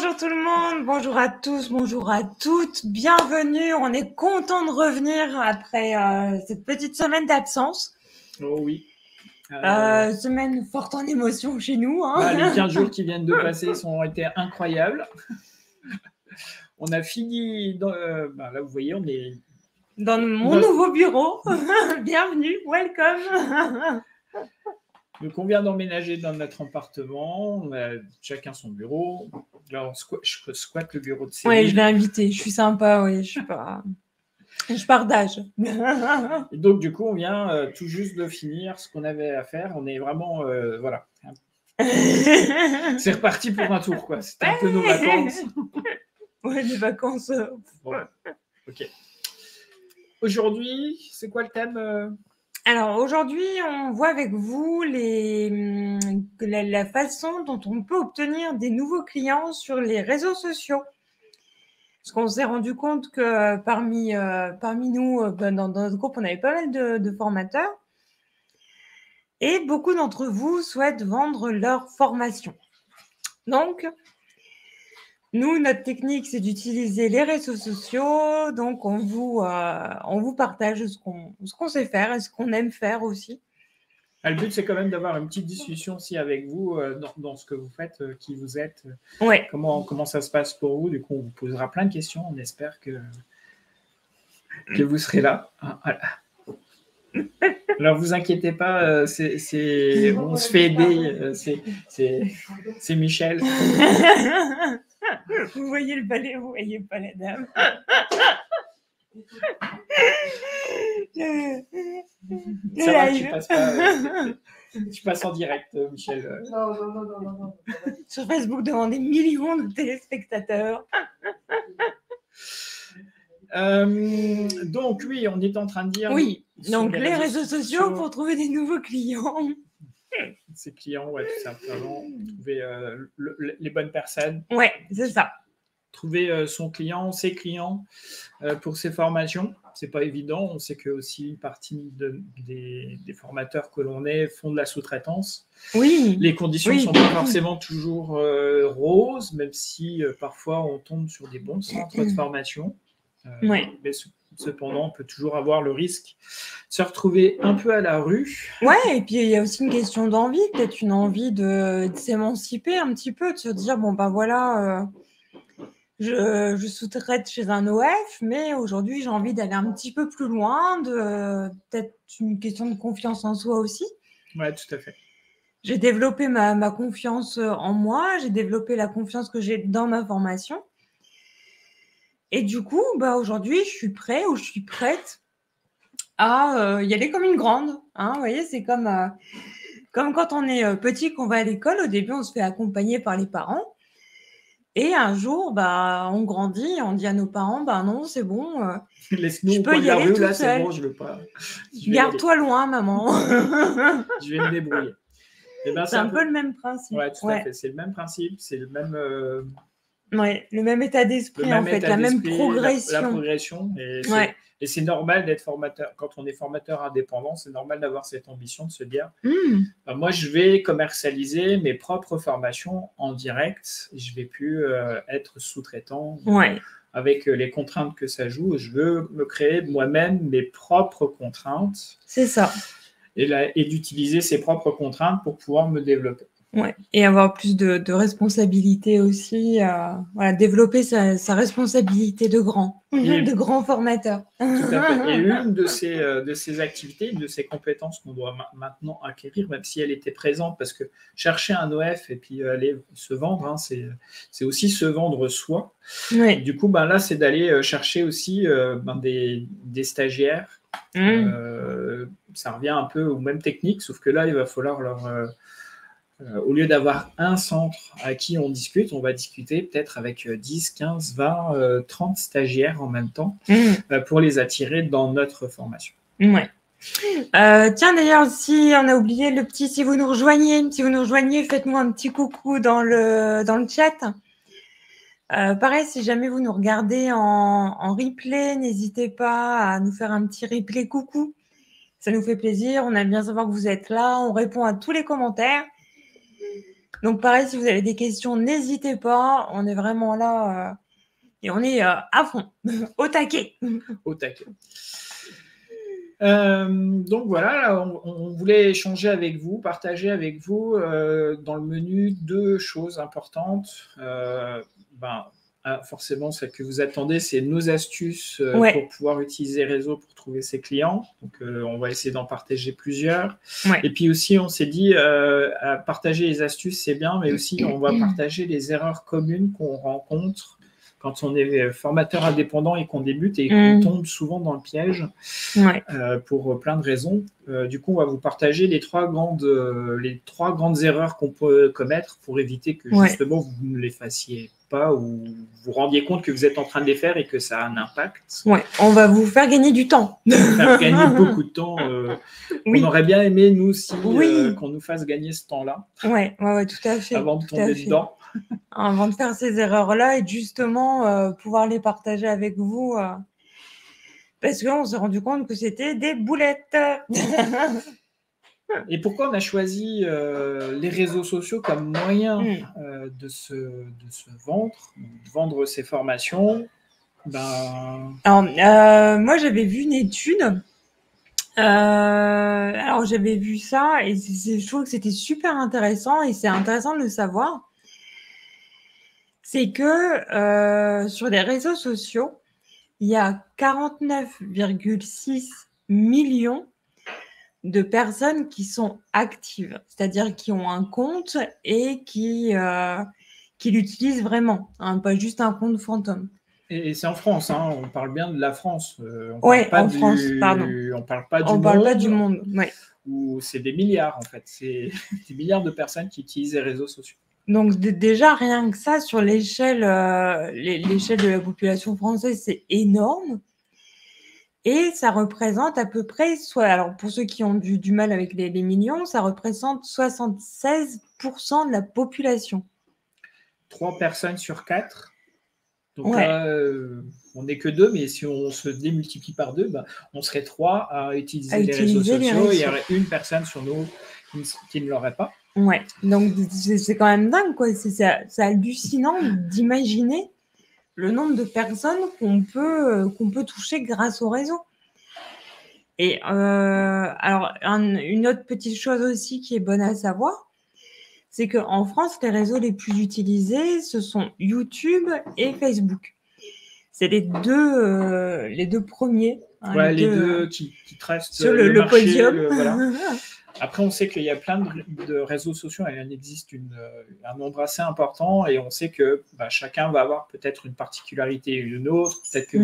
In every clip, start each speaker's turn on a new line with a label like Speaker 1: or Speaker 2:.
Speaker 1: Bonjour tout le monde, bonjour à tous, bonjour à toutes, bienvenue, on est content de revenir après cette petite semaine d'absence.
Speaker 2: Oh oui.
Speaker 1: Semaine forte en émotions chez nous.
Speaker 2: Les 15 jours qui viennent de passer ont été incroyables. On a fini, là vous voyez, on est
Speaker 1: dans mon nouveau bureau. Bienvenue, welcome.
Speaker 2: Donc on vient d'emménager dans notre appartement, on a chacun son bureau. Là je squatte le bureau de Céline.
Speaker 1: Oui, je l'ai invité, je suis sympa, oui, je partage.
Speaker 2: Et donc du coup on vient tout juste de finir ce qu'on avait à faire. On est vraiment, voilà. C'est reparti pour un tour, quoi. C'était un peu nos vacances.
Speaker 1: Ouais, des vacances.
Speaker 2: Bon. Ok. Aujourd'hui, c'est quoi le thème
Speaker 1: Alors aujourd'hui, on voit avec vous la façon dont on peut obtenir des nouveaux clients sur les réseaux sociaux. Parce qu'on s'est rendu compte que parmi nous, dans notre groupe, on avait pas mal de formateurs. Et beaucoup d'entre vous souhaitent vendre leur formation. Donc, nous, notre technique, c'est d'utiliser les réseaux sociaux. Donc, on vous partage ce qu'on sait faire et ce qu'on aime faire aussi.
Speaker 2: Le but, c'est quand même d'avoir une petite discussion aussi avec vous dans ce que vous faites, qui vous êtes,
Speaker 1: ouais.
Speaker 2: Comment ça se passe pour vous. Du coup, on vous posera plein de questions. On espère que vous serez là. Voilà. Alors, vous inquiétez pas, on se fait aider. C'est Michel.
Speaker 1: Vous voyez le balai, vous voyez pas la dame.
Speaker 2: Ça va, tu passes pas. Tu passes en direct, Michel.
Speaker 1: Non. Sur Facebook, devant des millions de téléspectateurs.
Speaker 2: Donc, oui, on est en train de dire...
Speaker 1: Oui, donc les réseaux sociaux pour trouver des nouveaux clients.
Speaker 2: Ces clients, ouais, tout simplement. Trouver les bonnes personnes.
Speaker 1: Ouais, c'est ça.
Speaker 2: Trouver son client, ses clients pour ses formations. C'est pas évident. On sait que aussi une partie des formateurs que l'on est font de la sous-traitance.
Speaker 1: Oui.
Speaker 2: Les conditions ne sont pas forcément toujours roses, même si parfois on tombe sur des bons centres de formation.
Speaker 1: Ouais.
Speaker 2: Mais cependant, on peut toujours avoir le risque de se retrouver un peu à la rue.
Speaker 1: Ouais, et puis il y a aussi une question d'envie, peut-être une envie de s'émanciper un petit peu, de se dire, bon ben voilà, je sous-traite chez un OF, mais aujourd'hui j'ai envie d'aller un petit peu plus loin, peut-être une question de confiance en soi aussi.
Speaker 2: Ouais, tout à fait.
Speaker 1: J'ai développé ma confiance en moi, j'ai développé la confiance que j'ai dans ma formation. Et du coup, aujourd'hui, je suis prêt ou je suis prête à y aller comme une grande. Hein, vous voyez, c'est comme quand on est petit, qu'on va à l'école. Au début, on se fait accompagner par les parents. Et un jour, on grandit, on dit à nos parents, non, c'est bon,
Speaker 2: je peux y aller toute seule. Bon, je veux pas.
Speaker 1: Garde-toi loin, maman.
Speaker 2: Je vais me débrouiller.
Speaker 1: C'est un peu le même principe.
Speaker 2: Ouais, tout à fait. C'est le même principe, c'est le même...
Speaker 1: Ouais, le même état d'esprit, en fait, la même progression.
Speaker 2: La progression. Et c'est normal d'être formateur. Quand on est formateur indépendant, c'est normal d'avoir cette ambition de se dire moi, je vais commercialiser mes propres formations en direct. Je ne vais plus être sous-traitant avec les contraintes que ça joue. Je veux me créer moi-même mes propres contraintes.
Speaker 1: C'est ça.
Speaker 2: Et d'utiliser ses propres contraintes pour pouvoir me développer.
Speaker 1: Ouais, et avoir plus de responsabilité aussi, développer sa responsabilité de grand formateur.
Speaker 2: Tout à fait. Et une de ces activités, une de ces compétences qu'on doit maintenant acquérir, même si elle était présente, parce que chercher un OF et puis aller se vendre, c'est aussi se vendre soi.
Speaker 1: Ouais.
Speaker 2: Du coup, là, c'est d'aller chercher aussi des stagiaires. Ça revient un peu aux mêmes techniques, sauf que là, il va falloir leur... au lieu d'avoir un centre à qui on discute, on va discuter peut-être avec 10, 15, 20, 30 stagiaires en même temps pour les attirer dans notre formation.
Speaker 1: Ouais. Tiens, d'ailleurs, si on a oublié le petit, si vous nous rejoignez, faites-moi un petit coucou dans le chat. Pareil, si jamais vous nous regardez en replay, n'hésitez pas à nous faire un petit replay coucou. Ça nous fait plaisir, on aime bien savoir que vous êtes là, on répond à tous les commentaires. Donc, pareil, si vous avez des questions, n'hésitez pas. On est vraiment là et on est à fond, au taquet.
Speaker 2: Au taquet. Donc voilà, là, on voulait échanger avec vous, partager avec vous dans le menu 2 choses importantes. Forcément, ce que vous attendez, c'est nos astuces pour pouvoir utiliser Réseau pour trouver ses clients. Donc, on va essayer d'en partager plusieurs.
Speaker 1: Ouais.
Speaker 2: Et puis aussi, on s'est dit, partager les astuces, c'est bien, mais aussi, on va partager les erreurs communes qu'on rencontre quand on est formateur indépendant et qu'on débute et qu'on tombe souvent dans le piège pour plein de raisons. Du coup, on va vous partager les trois grandes erreurs qu'on peut commettre pour éviter que justement vous ne les fassiez pas ou vous vous rendiez compte que vous êtes en train de les faire et que ça a un impact.
Speaker 1: Ouais, on va vous faire gagner du temps.
Speaker 2: Faire gagner beaucoup de temps. On aurait bien aimé, nous aussi, qu'on nous fasse gagner ce temps-là.
Speaker 1: Ouais, tout à fait.
Speaker 2: Avant de tomber dedans.
Speaker 1: Avant de faire ces erreurs-là et justement pouvoir les partager avec vous parce qu'on s'est rendu compte que c'était des boulettes.
Speaker 2: Et pourquoi on a choisi les réseaux sociaux comme moyen de se vendre, de vendre ses formations?
Speaker 1: Alors, moi, j'avais vu une étude. Alors, j'avais vu ça et je trouve que c'était super intéressant et c'est intéressant de le savoir. C'est que sur les réseaux sociaux, il y a 49,6 millions de personnes qui sont actives, c'est-à-dire qui ont un compte et qui l'utilisent vraiment, pas juste un compte fantôme.
Speaker 2: Et c'est en France, hein, on parle bien de la France.
Speaker 1: France, pardon.
Speaker 2: On parle pas du monde.
Speaker 1: Ouais.
Speaker 2: Où c'est des milliards, en fait. C'est des milliards de personnes qui utilisent les réseaux sociaux.
Speaker 1: Donc déjà, rien que ça, sur l'échelle de la population française, c'est énorme. Et ça représente à peu près, alors pour ceux qui ont du mal avec les millions, ça représente 76% de la population.
Speaker 2: 3 personnes sur 4. Donc là, on n'est que 2, mais si on se démultiplie par 2, on serait 3 à utiliser les réseaux sociaux. Il y aurait une personne sur nous qui ne l'aurait pas.
Speaker 1: Ouais, donc c'est quand même dingue, quoi. C'est hallucinant d'imaginer le nombre de personnes qu'on peut toucher grâce au réseau. Et alors, une autre petite chose aussi qui est bonne à savoir, c'est qu'en France, les réseaux les plus utilisés, ce sont YouTube et Facebook. C'est les deux premiers.
Speaker 2: Les deux qui restent
Speaker 1: sur le podium.
Speaker 2: Voilà. Après, on sait qu'il y a plein de réseaux sociaux, il en existe un nombre assez important et on sait que chacun va avoir peut-être une particularité ou une autre. Peut-être que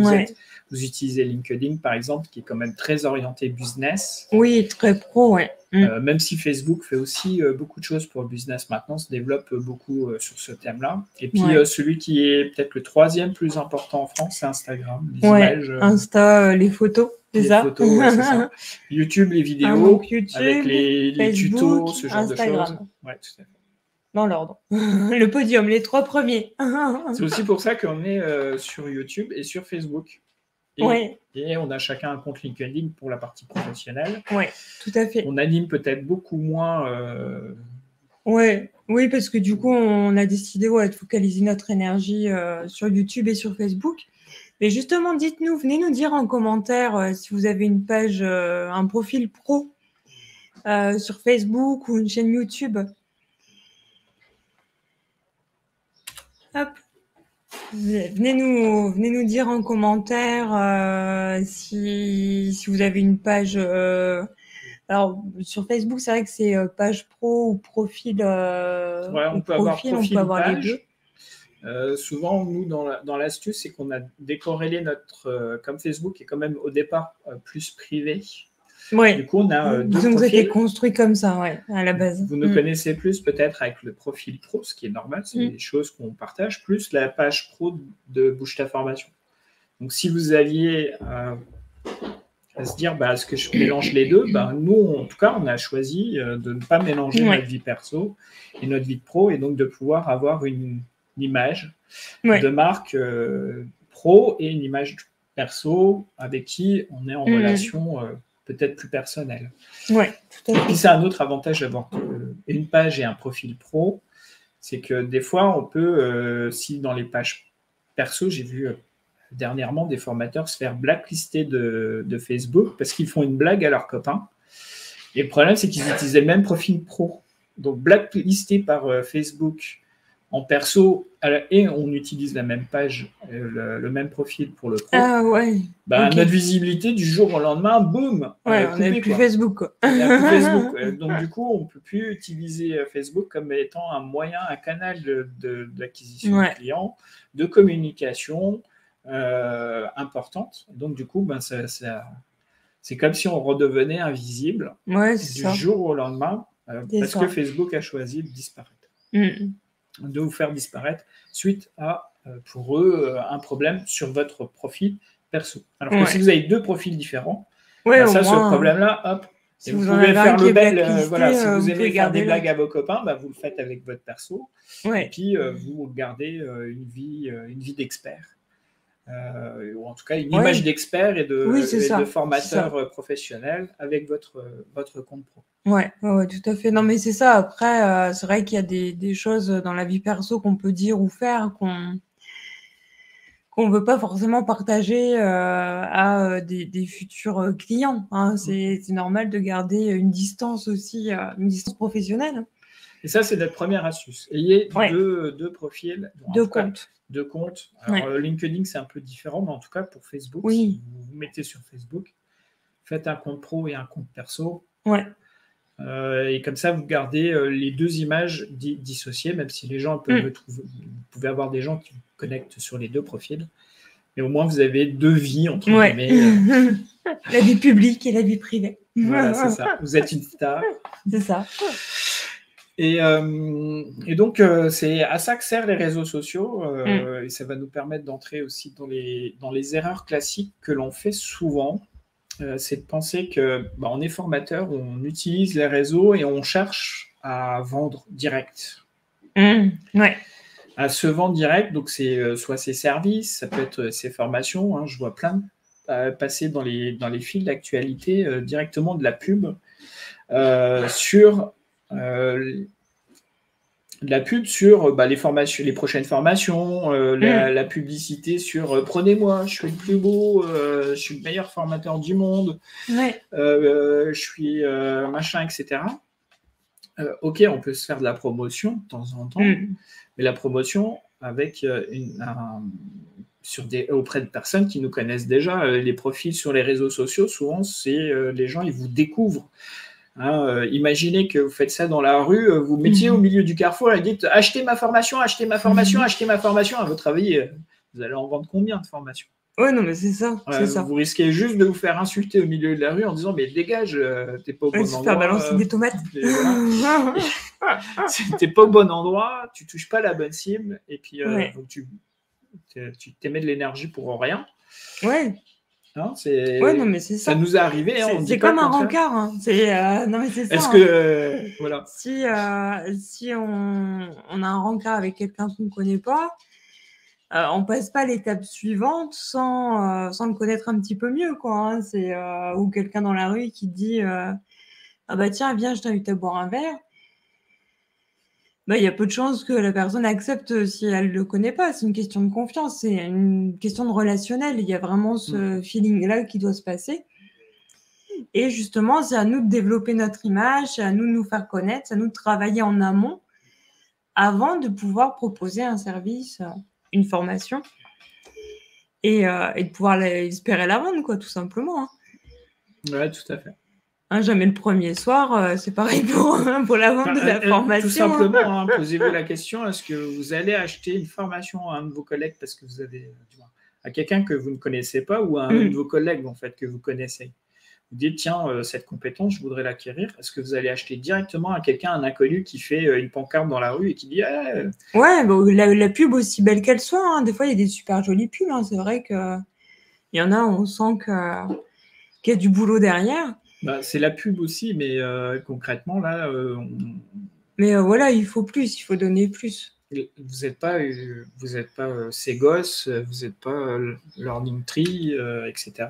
Speaker 2: vous utilisez LinkedIn, par exemple, qui est quand même très orienté business.
Speaker 1: Oui, très pro, ouais.
Speaker 2: Même si Facebook fait aussi beaucoup de choses pour le business maintenant, se développe beaucoup sur ce thème-là. Et puis, celui qui est peut-être le 3e plus important en France, c'est Instagram. Les images,
Speaker 1: Insta, les photos.
Speaker 2: C'est ça. Photos, c'est ça. YouTube, les vidéos, YouTube, avec les
Speaker 1: Facebook,
Speaker 2: tutos, ce genre
Speaker 1: Instagram.
Speaker 2: de choses. Ouais, tout à fait.
Speaker 1: Dans l'ordre. Le podium, les 3 premiers.
Speaker 2: C'est aussi pour ça qu'on est sur YouTube et sur Facebook. Et on a chacun un compte LinkedIn pour la partie professionnelle.
Speaker 1: Oui, tout à fait.
Speaker 2: On anime peut-être beaucoup moins.
Speaker 1: Oui, parce que du coup, on a décidé de focaliser notre énergie sur YouTube et sur Facebook. Mais justement, dites-nous, venez nous dire en commentaire si vous avez une page, un profil pro sur Facebook ou une chaîne YouTube. Hop. Venez nous dire en commentaire si vous avez une page. Alors, sur Facebook, c'est vrai que c'est page pro ou profil.
Speaker 2: On peut avoir profil,
Speaker 1: on peut avoir
Speaker 2: page.
Speaker 1: les deux.
Speaker 2: Souvent, nous, dans l'astuce, c'est qu'on a décorrélé comme Facebook est quand même au départ plus privé.
Speaker 1: Oui.
Speaker 2: Du coup, on a deux
Speaker 1: profils. Vous avez construit comme ça, à la base.
Speaker 2: Vous nous connaissez plus peut-être avec le profil pro, ce qui est normal, c'est des choses qu'on partage, plus la page pro de Bouge ta formation. Donc, si vous aviez à se dire, est-ce que je mélange les deux, nous, en tout cas, on a choisi de ne pas mélanger notre vie perso et notre vie de pro, et donc de pouvoir avoir une image de marque pro et une image perso avec qui on est en relation peut-être plus personnelle.
Speaker 1: Oui, tout à fait.
Speaker 2: Et puis c'est un autre avantage d'avoir une page et un profil pro, c'est que des fois, on peut, si dans les pages perso, j'ai vu dernièrement des formateurs se faire blacklister de Facebook parce qu'ils font une blague à leurs copains. Et le problème, c'est qu'ils utilisaient le même profil pro. Donc, blacklisté par Facebook en perso, et on utilise la même page, le même profil pour le pro.
Speaker 1: Ah ouais.
Speaker 2: Notre visibilité, du jour au lendemain, boum,
Speaker 1: ouais, on n'a plus Facebook, quoi.
Speaker 2: On n'a plus Facebook, ouais. Donc, du coup, on ne peut plus utiliser Facebook comme étant un moyen, un canal d'acquisition de clients, de communication importante. Donc, du coup, c'est comme si on redevenait invisible du jour au lendemain parce que Facebook a choisi de disparaître. De vous faire disparaître suite à, pour eux, un problème sur votre profil perso. Alors que si vous avez deux profils différents, ça, ce problème-là, hop,
Speaker 1: si vous pouvez faire le bel,
Speaker 2: voilà, si vous aimez faire des blagues à vos copains, vous le faites avec votre perso, et puis vous gardez une vie d'expert. Ou en tout cas une image d'expert et de formateur professionnel avec votre compte pro.
Speaker 1: Ouais, tout à fait. Non, mais c'est ça. Après, c'est vrai qu'il y a des choses dans la vie perso qu'on peut dire ou faire qu'on veut pas forcément partager à des futurs clients. Hein. C'est normal de garder une distance aussi, une distance professionnelle.
Speaker 2: Et ça, c'est notre première astuce. Ayez deux profils. Deux comptes. Alors, LinkedIn, c'est un peu différent, mais en tout cas, pour Facebook, si vous vous mettez sur Facebook, faites un compte pro et un compte perso. Et comme ça, vous gardez les deux images dissociées, même si les gens peuvent me trouver. Vous pouvez avoir des gens qui vous connectent sur les deux profils. Mais au moins, vous avez deux vies, entre guillemets.
Speaker 1: La vie publique et la vie privée.
Speaker 2: Voilà, c'est ça. Vous êtes une star.
Speaker 1: C'est ça.
Speaker 2: Et donc, c'est à ça que servent les réseaux sociaux. Et ça va nous permettre d'entrer aussi dans les erreurs classiques que l'on fait souvent. C'est de penser qu'on est formateur, on utilise les réseaux et on cherche à vendre direct. À se vendre direct, donc c'est soit ses services, ça peut être ses formations. Hein, je vois plein passer dans les fils d'actualité directement de la pub sur les formations, les prochaines formations, la publicité sur prenez-moi, je suis le plus beau, je suis le meilleur formateur du monde, je suis machin, etc. Ok, on peut se faire de la promotion de temps en temps, mais la promotion avec auprès de personnes qui nous connaissent déjà. Les profils sur les réseaux sociaux, souvent, c'est les gens, ils vous découvrent. Hein, imaginez que vous faites ça dans la rue, vous mettiez au milieu du carrefour et dites achetez ma formation, achetez ma formation, achetez ma formation. À votre avis, vous allez en vendre combien de formations?
Speaker 1: Ouais, non, mais c'est ça.
Speaker 2: Vous risquez juste de vous faire insulter au milieu de la rue en disant mais dégage, t'es pas au bon endroit.
Speaker 1: Faire balancer des tomates.
Speaker 2: T'es pas au bon endroit, tu touches pas la bonne cible et puis donc tu t'émets de l'énergie pour rien. Non,
Speaker 1: non, mais c'est ça.
Speaker 2: Ça nous est arrivé.
Speaker 1: C'est comme un rencard. Hein. Non, mais c'est ça.
Speaker 2: Est-ce que voilà.
Speaker 1: Si on a un rencard avec quelqu'un qu'on ne connaît pas, on passe pas l'étape suivante sans le connaître un petit peu mieux, quoi. Hein. C'est ou quelqu'un dans la rue qui dit ah bah tiens, viens, je t'invite à boire un verre. Il y a peu de chances que la personne accepte si elle ne le connaît pas. C'est une question de confiance, c'est une question de relationnel. Il y a vraiment ce feeling-là qui doit se passer. Et justement, c'est à nous de développer notre image, c'est à nous de nous faire connaître, c'est à nous de travailler en amont avant de pouvoir proposer un service, une formation et de pouvoir espérer la vendre, quoi, tout simplement. Hein.
Speaker 2: Ouais, tout à fait.
Speaker 1: Jamais le premier soir, c'est pareil pour la vente de la formation.
Speaker 2: Tout simplement, posez-vous la question, est-ce que vous allez acheter une formation à un de vos collègues parce que vous avez à quelqu'un que vous ne connaissez pas ou à un de vos collègues en fait que vous connaissez? Vous dites tiens, cette compétence, je voudrais l'acquérir. Est-ce que vous allez acheter directement à quelqu'un, un inconnu qui fait une pancarte dans la rue et qui dit
Speaker 1: la pub aussi belle qu'elle soit, hein, des fois il y a des super jolies pubs. Hein, c'est vrai que il y en a, on sent qu'il y a du boulot derrière.
Speaker 2: C'est la pub aussi, mais concrètement, là...
Speaker 1: Mais voilà, il faut plus, il faut donner plus.
Speaker 2: Vous n'êtes pas ces gosses, vous n'êtes pas Learning Tree, etc.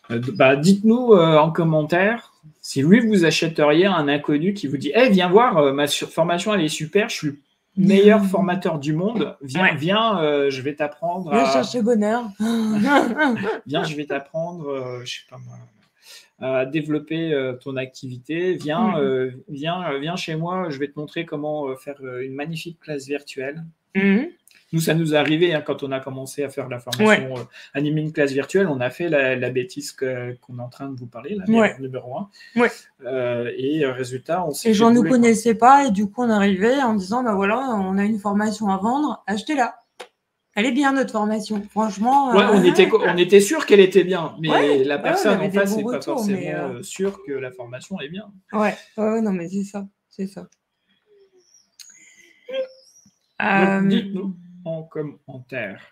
Speaker 2: Dites-nous en commentaire si vous achèteriez un inconnu qui vous dit hey, viens voir, ma formation, elle est super, je suis le meilleur formateur du monde. Viens, je vais t'apprendre
Speaker 1: à chercher bonheur.
Speaker 2: Viens, je vais t'apprendre, je sais pas moi, à développer ton activité. Viens, viens chez moi, je vais te montrer comment faire une magnifique classe virtuelle. Nous, ça nous est arrivé quand on a commencé à faire la formation, animer une classe virtuelle. On a fait la bêtise qu'on est en train de vous parler, la numéro 1. Et résultat, on s'est.
Speaker 1: Les gens ne nous connaissaient pas et du coup, on arrivait en disant voilà, on a une formation à vendre, achetez-la. Elle est bien, notre formation. Franchement.
Speaker 2: On était sûr qu'elle était bien, mais la personne en face n'est pas forcément sûre que la formation est bien.
Speaker 1: Non, mais c'est ça. C'est ça.
Speaker 2: Donc, dites-nous en commentaire.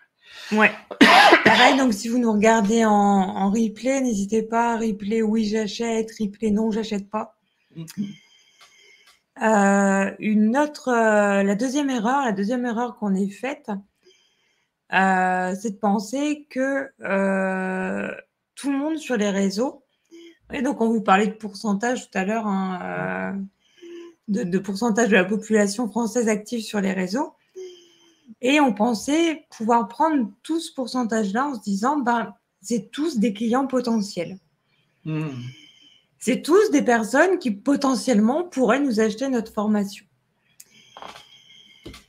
Speaker 1: Pareil, donc si vous nous regardez en replay, n'hésitez pas à replay oui j'achète, replay non j'achète pas. La deuxième erreur qu'on ait faite, c'est de penser que tout le monde sur les réseaux, et donc on vous parlait de pourcentage tout à l'heure, de pourcentage de la population française active sur les réseaux. Et on pensait pouvoir prendre tout ce pourcentage-là en se disant, c'est tous des clients potentiels. C'est tous des personnes qui potentiellement pourraient nous acheter notre formation.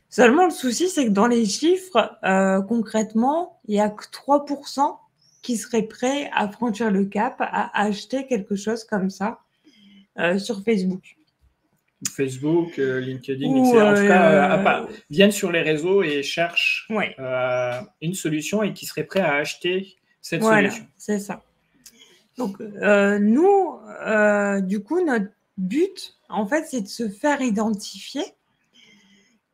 Speaker 1: Seulement, le souci, c'est que dans les chiffres, concrètement, il n'y a que 3% qui seraient prêts à franchir le cap, à acheter quelque chose comme ça sur Facebook.
Speaker 2: Facebook, LinkedIn, etc. En tout cas, viennent sur les réseaux et cherchent une solution et qui seraient prêts à acheter cette solution.
Speaker 1: C'est ça. Donc, nous, du coup, notre but, en fait, c'est de se faire identifier,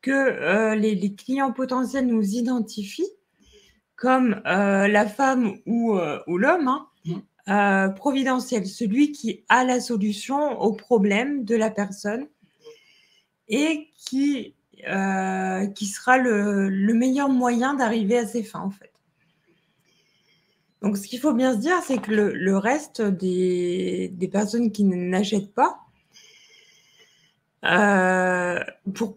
Speaker 1: que les clients potentiels nous identifient comme la femme ou l'homme providentiel, celui qui a la solution au problème de la personne et qui sera le meilleur moyen d'arriver à ses fins, en fait. Donc, ce qu'il faut bien se dire, c'est que le reste des personnes qui n'achètent pas,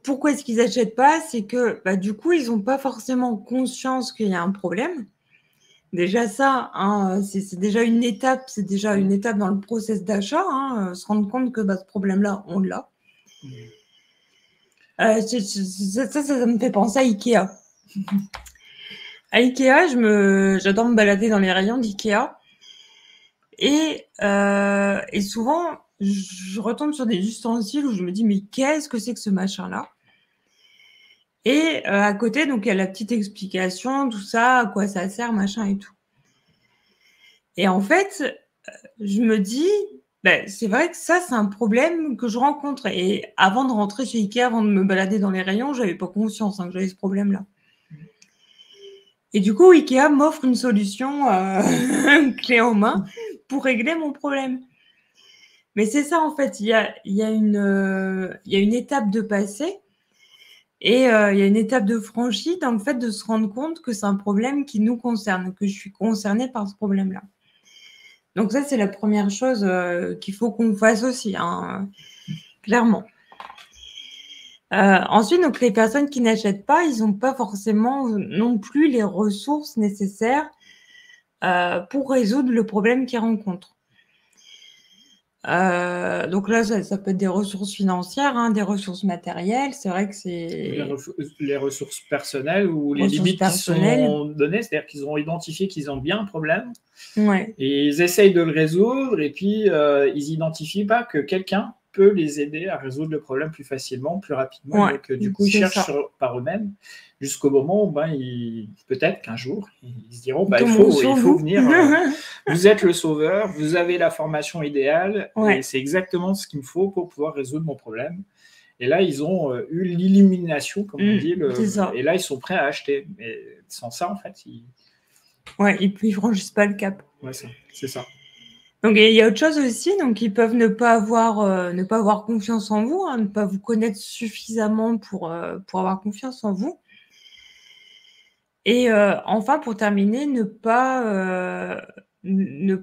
Speaker 1: pourquoi est-ce qu'ils n'achètent pas? C'est que, du coup, ils n'ont pas forcément conscience qu'il y a un problème. Déjà ça, c'est déjà une étape, dans le process d'achat, se rendre compte que ce problème-là, on l'a. Ça me fait penser à Ikea. À Ikea, j'adore me balader dans les rayons d'Ikea. Et souvent, je retombe sur des ustensiles où je me dis, mais qu'est-ce que c'est que ce machin-là? Et à côté, donc, il y a la petite explication, tout ça, à quoi ça sert, machin et tout. Et en fait, je me dis, c'est vrai que ça, c'est un problème que je rencontre. Et avant de rentrer chez Ikea, avant de me balader dans les rayons, je n'avais pas conscience que j'avais ce problème-là. Et du coup, Ikea m'offre une solution clé en main pour régler mon problème. Mais c'est ça, en fait, il y a une étape de passer et il y a une étape de franchie dans le fait de se rendre compte que c'est un problème qui nous concerne, que je suis concernée par ce problème-là. Donc ça, c'est la première chose qu'il faut qu'on fasse aussi, clairement. Ensuite, donc, les personnes qui n'achètent pas, ils n'ont pas forcément non plus les ressources nécessaires pour résoudre le problème qu'ils rencontrent. Donc là, ça peut être des ressources financières, des ressources matérielles. C'est vrai que c'est
Speaker 2: les ressources personnelles ou les limites qui sont données, c'est-à-dire qu'ils ont identifié qu'ils ont bien un problème et ils essayent de le résoudre et puis ils n'identifient pas que quelqu'un peut les aider à résoudre le problème plus facilement, plus rapidement. Donc du coup, ils cherchent par eux-mêmes jusqu'au moment où peut-être qu'un jour, ils se diront il faut venir. Vous êtes le sauveur, vous avez la formation idéale et c'est exactement ce qu'il me faut pour pouvoir résoudre mon problème. Et là, ils ont eu l'illumination, comme on dit, et là, ils sont prêts à acheter. Mais sans ça, en fait, ils
Speaker 1: ne franchissent pas le cap.
Speaker 2: C'est ça.
Speaker 1: Donc, il y a autre chose aussi. Donc, ils peuvent ne pas avoir confiance en vous, ne pas vous connaître suffisamment pour avoir confiance en vous. Et enfin, pour terminer, ne pas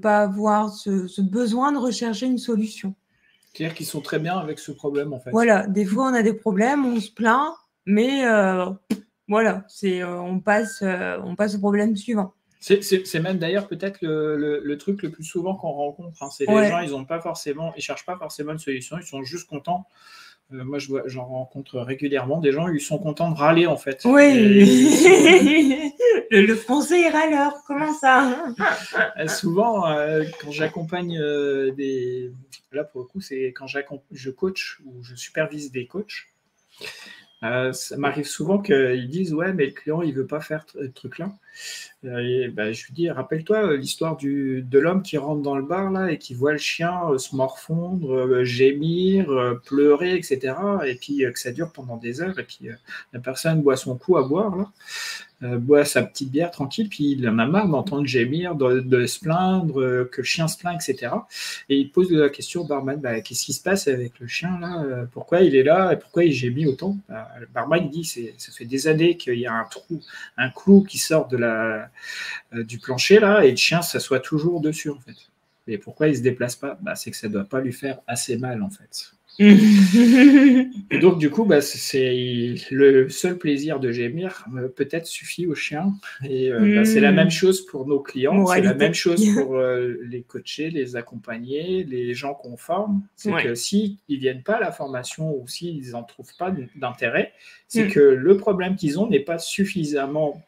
Speaker 1: avoir ce besoin de rechercher une solution.
Speaker 2: C'est-à-dire qu'ils sont très bien avec ce problème, en fait.
Speaker 1: Voilà, des fois, on a des problèmes, on se plaint, mais voilà, on passe au problème suivant.
Speaker 2: C'est même d'ailleurs peut-être le truc le plus souvent qu'on rencontre. Hein. C'est les gens, ils cherchent pas forcément une solution, ils sont juste contents. Moi, j'en rencontre régulièrement des gens, ils sont contents de râler en fait.
Speaker 1: Oui, le français est râleur, comment ça?
Speaker 2: Souvent, quand j'accompagne là pour le coup, c'est quand je coach ou je supervise des coachs. Ça m'arrive souvent qu'ils disent ouais mais le client il veut pas faire ce truc-là. Je lui dis rappelle-toi l'histoire de l'homme qui rentre dans le bar là et qui voit le chien se morfondre, gémir, pleurer, etc. Et puis que ça dure pendant des heures et puis la personne boit son coup à boire là. Boit sa petite bière tranquille, puis il en a marre d'entendre gémir, de se plaindre, que le chien se plaint, etc. Et il pose la question au barman, qu'est-ce qui se passe avec le chien là? Pourquoi il est là et pourquoi il gémit autant? Le barman dit, ça fait des années qu'il y a un clou qui sort du plancher là, et le chien s'assoit toujours dessus en fait. Et pourquoi il ne se déplace pas? C'est que ça ne doit pas lui faire assez mal en fait. Et donc, du coup, c'est le seul plaisir de gémir peut-être suffit au chien. Et c'est la même chose pour nos clients, c'est la même chose pour les coachés, les accompagnés, les gens qu'on forme. C'est que s'ils ne viennent pas à la formation ou s'ils n'en trouvent pas d'intérêt, c'est que le problème qu'ils ont n'est pas suffisamment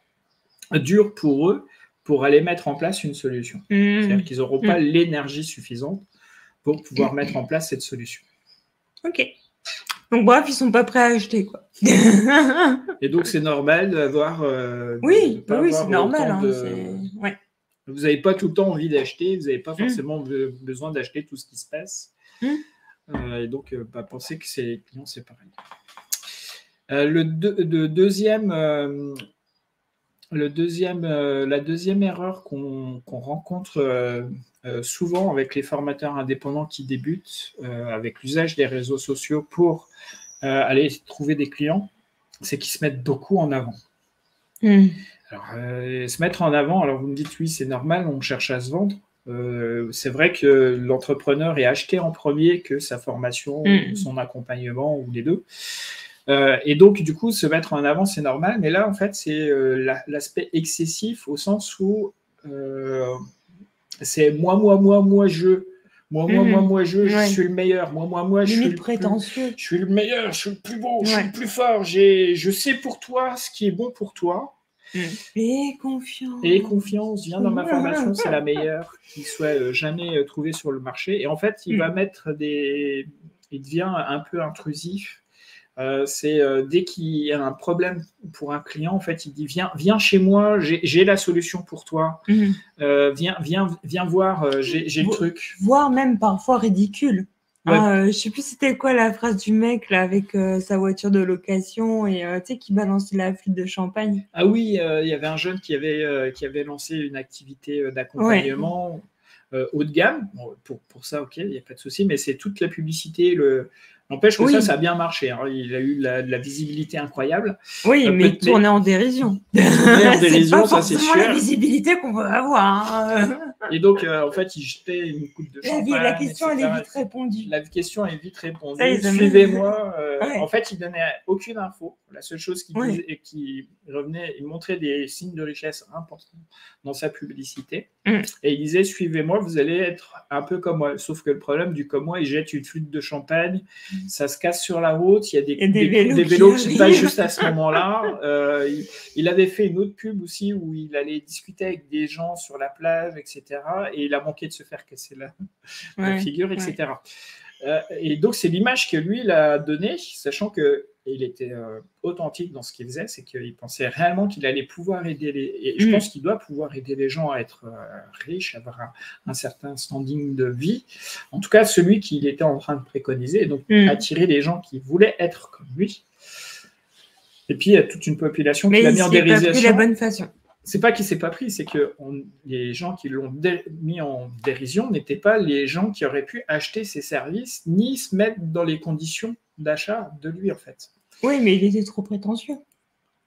Speaker 2: dur pour eux pour aller mettre en place une solution. C'est-à-dire qu'ils n'auront pas l'énergie suffisante pour pouvoir mettre en place cette solution.
Speaker 1: Ok. Donc bref, ils sont pas prêts à acheter quoi.
Speaker 2: Et donc c'est normal d'avoir.
Speaker 1: Oui, c'est normal. Hein,
Speaker 2: Vous n'avez pas tout le temps envie d'acheter, vous n'avez pas forcément besoin d'acheter tout ce qui se passe. Et donc pensez que c'est clients, c'est pareil. La deuxième erreur qu'on rencontre souvent avec les formateurs indépendants qui débutent avec l'usage des réseaux sociaux pour aller trouver des clients, c'est qu'ils se mettent beaucoup en avant. Alors, se mettre en avant, alors vous me dites oui, c'est normal, on cherche à se vendre. C'est vrai que l'entrepreneur est acheté en premier que sa formation, son accompagnement ou les deux. Et donc, du coup, se mettre en avant, c'est normal. Mais là, en fait, c'est l'aspect excessif au sens où c'est moi, je. Moi, je suis le meilleur. Moi, je suis le
Speaker 1: prétentieux.
Speaker 2: Je suis le meilleur, je suis le plus beau, je suis le plus fort. Je sais pour toi ce qui est bon pour toi.
Speaker 1: Et confiance.
Speaker 2: Et confiance, viens dans ma formation, c'est la meilleure qui soit jamais trouvée sur le marché. Et en fait, il va mettre il devient un peu intrusif. Dès qu'il y a un problème pour un client, en fait, il dit viens chez moi, j'ai la solution pour toi. Viens voir, j'ai le truc.
Speaker 1: Voire même parfois ridicule. Je sais plus c'était quoi la phrase du mec là avec sa voiture de location et qui balançait la flûte de champagne.
Speaker 2: Ah oui, il y avait un jeune qui avait lancé une activité d'accompagnement haut de gamme. Bon, pour ça, ok, il n'y a pas de souci, mais c'est toute la publicité, n'empêche que ça a bien marché. Hein. Il a eu de la visibilité incroyable.
Speaker 1: Oui, mais tourné en dérision.
Speaker 2: Tourné en dérision, ça c'est sûr.
Speaker 1: C'est pas la visibilité qu'on veut avoir.
Speaker 2: Et donc, en fait, il jetait une coupe de champagne.
Speaker 1: La question, elle est vite répondue.
Speaker 2: La question est vite répondue. Suivez-moi. En fait, il donnait aucune info. La seule chose qu'il disait et qui revenait, il montrait des signes de richesse importants dans sa publicité. Et il disait, suivez-moi, vous allez être un peu comme moi. Sauf que le problème du comme moi, il jette une flûte de champagne, ça se casse sur la route, il y a des vélos qui passent juste à ce moment-là. Il avait fait une autre pub aussi où il allait discuter avec des gens sur la plage, etc. Et il a manqué de se faire casser la figure, etc. Et donc, c'est l'image que lui, il a donnée, sachant qu'il était authentique dans ce qu'il faisait, c'est qu'il pensait réellement qu'il allait pouvoir aider et je pense qu'il doit pouvoir aider les gens à être riches, avoir un certain standing de vie. En tout cas, celui qu'il était en train de préconiser, et donc attirer les gens qui voulaient être comme lui. Et puis, il y a toute une population qui l'a mis en dérision.
Speaker 1: Mais il n'a pas pris la bonne façon.
Speaker 2: C'est pas qu'il ne s'est pas pris, c'est que les gens qui l'ont mis en dérision n'étaient pas les gens qui auraient pu acheter ses services, ni se mettre dans les conditions d'achat de lui, en fait.
Speaker 1: Oui, mais il était trop prétentieux.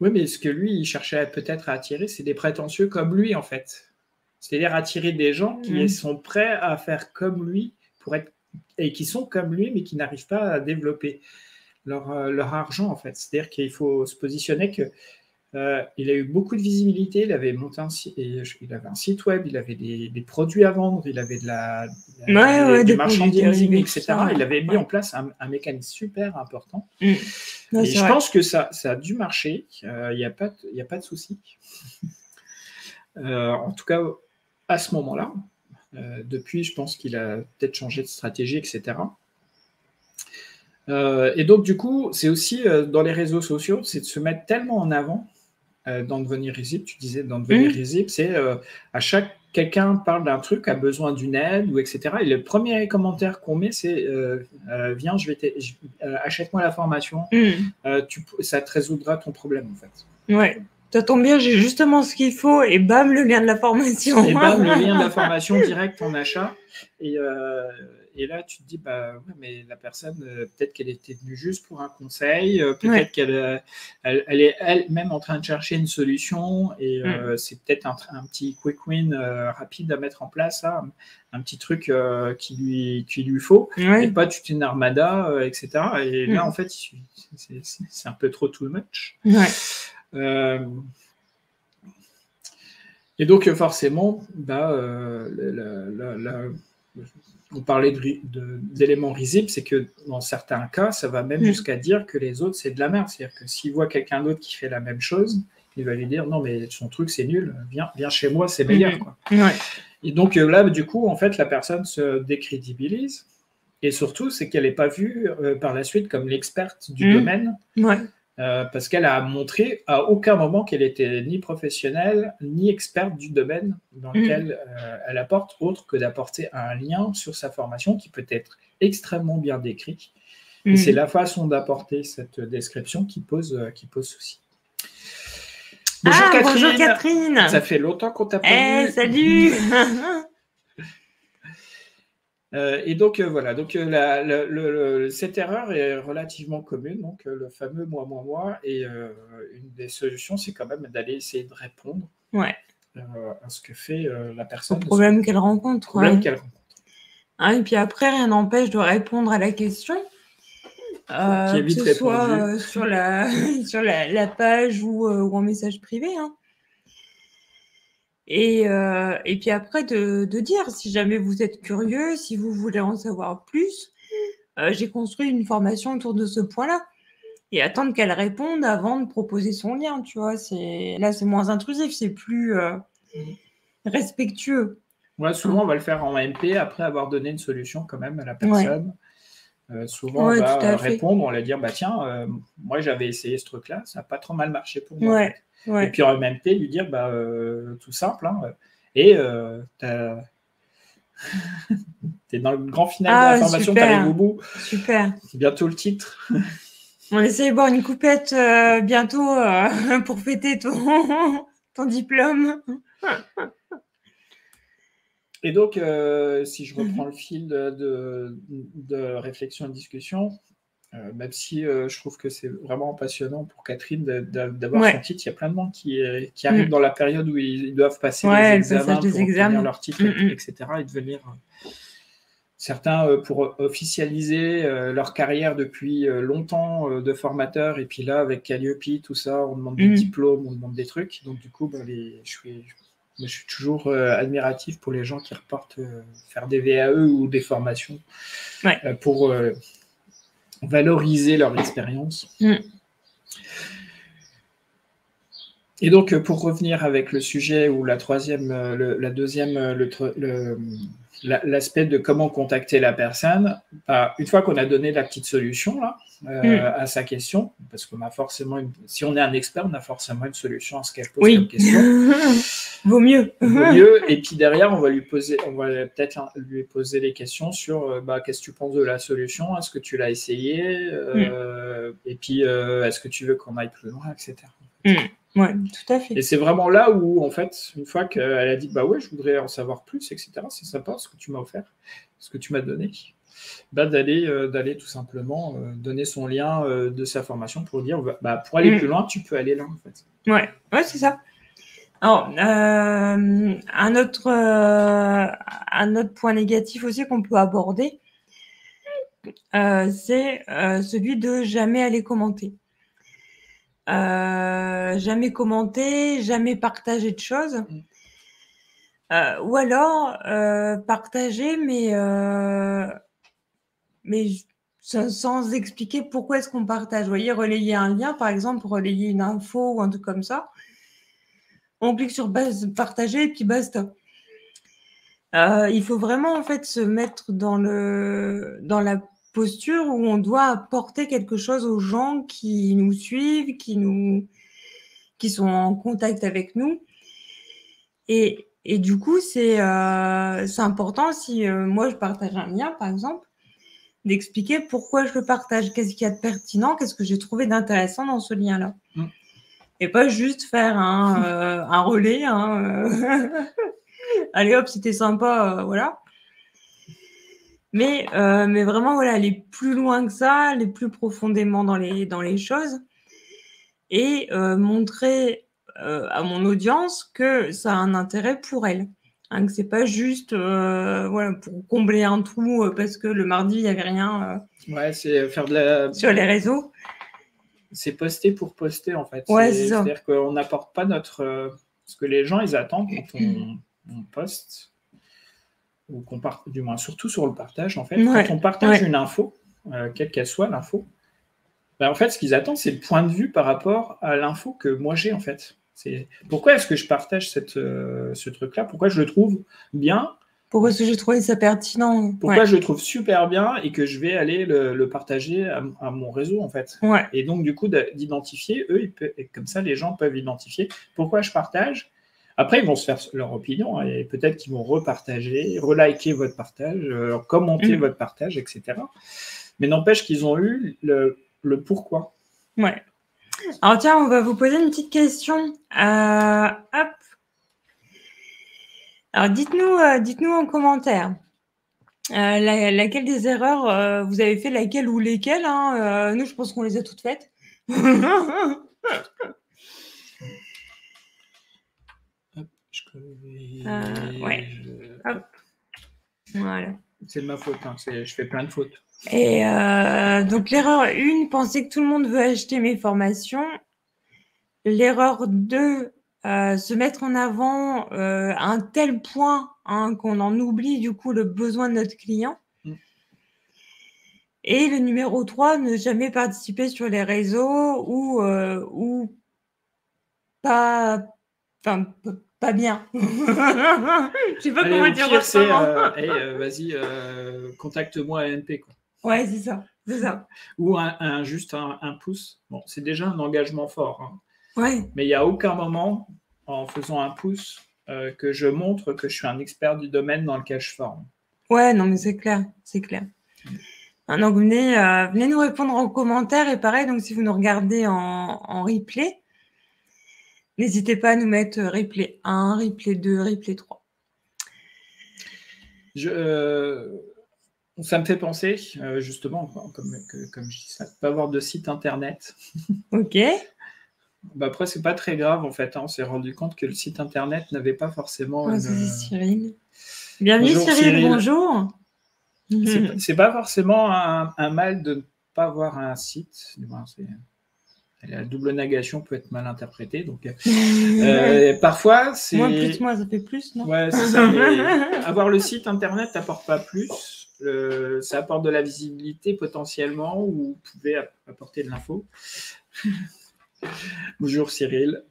Speaker 2: Oui, mais ce que lui, il cherchait peut-être à attirer, c'est des prétentieux comme lui, en fait. C'est-à-dire attirer des gens qui sont prêts à faire comme lui, et qui sont comme lui, mais qui n'arrivent pas à développer. leur argent, en fait. C'est-à-dire qu'il faut se positionner que il a eu beaucoup de visibilité, il avait monté il avait un site web, il avait des produits à vendre, il avait du merchandising, etc.
Speaker 1: Ça,
Speaker 2: il avait mis en place un mécanisme super important.
Speaker 1: Ouais,
Speaker 2: et je pense que ça a dû marcher, il n'y a pas de souci. En tout cas, à ce moment-là, depuis, je pense qu'il a peut-être changé de stratégie, etc. Et donc, du coup, c'est aussi dans les réseaux sociaux, c'est de se mettre tellement en avant dans Devenir Risible. Tu disais dans Devenir Risible, c'est à chaque quelqu'un parle d'un truc, a besoin d'une aide, ou etc. Et le premier commentaire qu'on met, c'est viens, achète-moi la formation, ça te résoudra ton problème, en fait.
Speaker 1: Ouais. Ça tombe bien, j'ai justement ce qu'il faut, et bam, le lien de la formation.
Speaker 2: Et bam, le lien de la formation direct en achat. Et là, tu te dis, bah, ouais, mais la personne, peut-être qu'elle était venue juste pour un conseil, peut-être qu'elle est elle-même en train de chercher une solution, et c'est peut-être un petit quick win rapide à mettre en place, là, un petit truc qu'il lui faut, et pas toute une armada, etc. Et là, en fait, c'est un peu trop too much. Et donc, forcément, on parlait d'éléments risibles, c'est que dans certains cas, ça va même jusqu'à dire que les autres, c'est de la merde. C'est-à-dire que s'il voit quelqu'un d'autre qui fait la même chose, il va lui dire non, mais son truc, c'est nul, viens chez moi, c'est meilleur. Quoi. Et donc là, du coup, en fait, la personne se décrédibilise. Et surtout, c'est qu'elle n'est pas vue par la suite comme l'experte du domaine. Parce qu'elle a montré à aucun moment qu'elle était ni professionnelle, ni experte du domaine dans lequel elle apporte, autre que d'apporter un lien sur sa formation qui peut être extrêmement bien décrit. Et c'est la façon d'apporter cette description qui pose souci. Bonjour Catherine.
Speaker 1: Bonjour Catherine.
Speaker 2: Ça fait longtemps qu'on t'a pas vu.
Speaker 1: Salut.
Speaker 2: Et donc voilà, donc cette erreur est relativement commune, donc le fameux moi, et une des solutions, c'est quand même d'aller essayer de répondre à ce que fait la personne.
Speaker 1: Au problème qu'elle rencontre. Et puis après, rien n'empêche de répondre à la question, que ce soit sur la page ou en message privé. Et puis après, de dire, si jamais vous êtes curieux, si vous voulez en savoir plus, j'ai construit une formation autour de ce point-là. Et attendre qu'elle réponde avant de proposer son lien, tu vois. Là, c'est moins intrusif, c'est plus respectueux.
Speaker 2: Ouais, souvent, on va le faire en MP après avoir donné une solution quand même à la personne. Souvent, on va répondre, on va dire, bah tiens, moi, j'avais essayé ce truc-là, ça n'a pas trop mal marché pour moi. En fait. Et puis en MP, lui dire, bah, tout simple, et t'es dans le grand final de la formation, t'arrives au bout.
Speaker 1: Super.
Speaker 2: C'est bientôt le titre.
Speaker 1: On essaie de boire une coupette bientôt pour fêter ton diplôme.
Speaker 2: Et donc, si je reprends le fil de réflexion et de discussion, même si je trouve que c'est vraiment passionnant pour Catherine d'avoir son titre, il y a plein de monde qui arrivent dans la période où ils doivent passer les examens pour obtenir leur titre, etc. et devenir... Certains pour officialiser leur carrière depuis longtemps de formateur, et puis là, avec Calliope, tout ça, on demande des diplômes, on demande des trucs. Donc, du coup, je suis toujours admiratif pour les gens qui repartent faire des VAE ou des formations pour valoriser leur expérience. Et donc, pour revenir avec le sujet ou l'aspect de comment contacter la personne, une fois qu'on a donné la petite solution là, à sa question, parce qu'on a forcément si on est un expert, on a forcément une solution à ce qu'elle pose comme question.
Speaker 1: Vaut mieux.
Speaker 2: Et puis derrière, on va peut-être lui poser des questions sur qu'est-ce que tu penses de la solution, est-ce que tu l'as essayé, et puis est-ce que tu veux qu'on aille plus loin, etc.
Speaker 1: Oui, tout à fait.
Speaker 2: Et c'est vraiment là où, en fait, une fois qu'elle a dit, bah ouais, je voudrais en savoir plus, etc., c'est sympa ce que tu m'as offert, ce que tu m'as donné, d'aller tout simplement donner son lien de sa formation pour dire, pour aller plus loin, tu peux aller là, en fait.
Speaker 1: Ouais, c'est ça. Alors, un autre point négatif aussi qu'on peut aborder, c'est celui de jamais aller commenter. Jamais commenter, jamais partager de choses. Ou alors partager, mais sans expliquer pourquoi est-ce qu'on partage. Vous voyez, relayer un lien, par exemple, relayer une info ou un truc comme ça. On clique sur partager et puis basta. Il faut vraiment en fait se mettre dans la posture où on doit apporter quelque chose aux gens qui nous suivent, qui sont en contact avec nous. Et du coup, c'est important si moi je partage un lien, par exemple, d'expliquer pourquoi je le partage, qu'est-ce qu'il y a de pertinent, qu'est-ce que j'ai trouvé d'intéressant dans ce lien-là. Et pas juste faire un relais. Allez hop, c'était sympa, voilà. Mais vraiment, voilà, aller plus loin que ça, aller plus profondément dans les choses et montrer à mon audience que ça a un intérêt pour elle. Que c'est pas juste voilà, pour combler un trou parce que le mardi, il n'y avait rien
Speaker 2: ouais, c'est faire de la...
Speaker 1: sur les réseaux.
Speaker 2: C'est poster pour poster, en fait.
Speaker 1: Ouais, c'est ça.
Speaker 2: C'est-à-dire qu'on n'apporte pas notre... ce que les gens, ils attendent quand on poste, ou qu'on du moins surtout sur le partage, en fait.
Speaker 1: Ouais.
Speaker 2: Quand on partage une info, quelle qu'elle soit l'info, ben, en fait, ce qu'ils attendent, c'est le point de vue par rapport à l'info que moi j'ai, en fait. Pourquoi est-ce que je partage ce truc-là? Pourquoi je le trouve bien?
Speaker 1: Pourquoi est-ce que j'ai trouvé ça pertinent?
Speaker 2: Pourquoi je le trouve super bien et que je vais aller le partager à mon réseau, en fait. Et donc, du coup, d'identifier, eux, et comme ça, les gens peuvent identifier pourquoi je partage. Après, ils vont se faire leur opinion et peut-être qu'ils vont repartager, reliker votre partage, commenter votre partage, etc. Mais n'empêche qu'ils ont eu le pourquoi.
Speaker 1: Ouais. Alors tiens, on va vous poser une petite question. Hop. Alors dites-nous en commentaire laquelle des erreurs vous avez fait, laquelle ou lesquelles. Nous, je pense qu'on les a toutes faites.
Speaker 2: Hop,
Speaker 1: ouais. Hop. Voilà.
Speaker 2: C'est de ma faute, je fais plein de fautes.
Speaker 1: Et donc l'erreur 1, penser que tout le monde veut acheter mes formations. L'erreur 2, se mettre en avant à un tel point qu'on en oublie du coup le besoin de notre client. Et le numéro 3, ne jamais participer sur les réseaux ou pas bien. Je sais pas comment dire autrement.
Speaker 2: Vas-y, contacte-moi à NP, quoi.
Speaker 1: Ouais, c'est ça.
Speaker 2: Ou juste un pouce. Bon, c'est déjà un engagement fort.
Speaker 1: Ouais.
Speaker 2: Mais il n'y a aucun moment, en faisant un pouce, que je montre que je suis un expert du domaine dans lequel je forme.
Speaker 1: Ouais, non, mais c'est clair. Donc, venez nous répondre en commentaire. Et pareil, donc si vous nous regardez en replay, n'hésitez pas à nous mettre replay 1, replay 2, replay 3.
Speaker 2: Ça me fait penser, justement, comme je dis ça, pas avoir de site internet.
Speaker 1: Ok.
Speaker 2: Après, c'est pas très grave, en fait. On s'est rendu compte que le site internet n'avait pas forcément...
Speaker 1: C'est Cyril. Bienvenue, bonjour, Cyril. Bonjour.
Speaker 2: C'est pas forcément un mal de ne pas avoir un site. La double négation peut être mal interprétée. Donc, parfois, c'est...
Speaker 1: Moins plus, moi, ça fait plus, non?
Speaker 2: Ouais, c'est ça. Mais avoir le site internet n'apporte pas plus. Ça apporte de la visibilité potentiellement, ou vous pouvez apporter de l'info. Bonjour Cyril.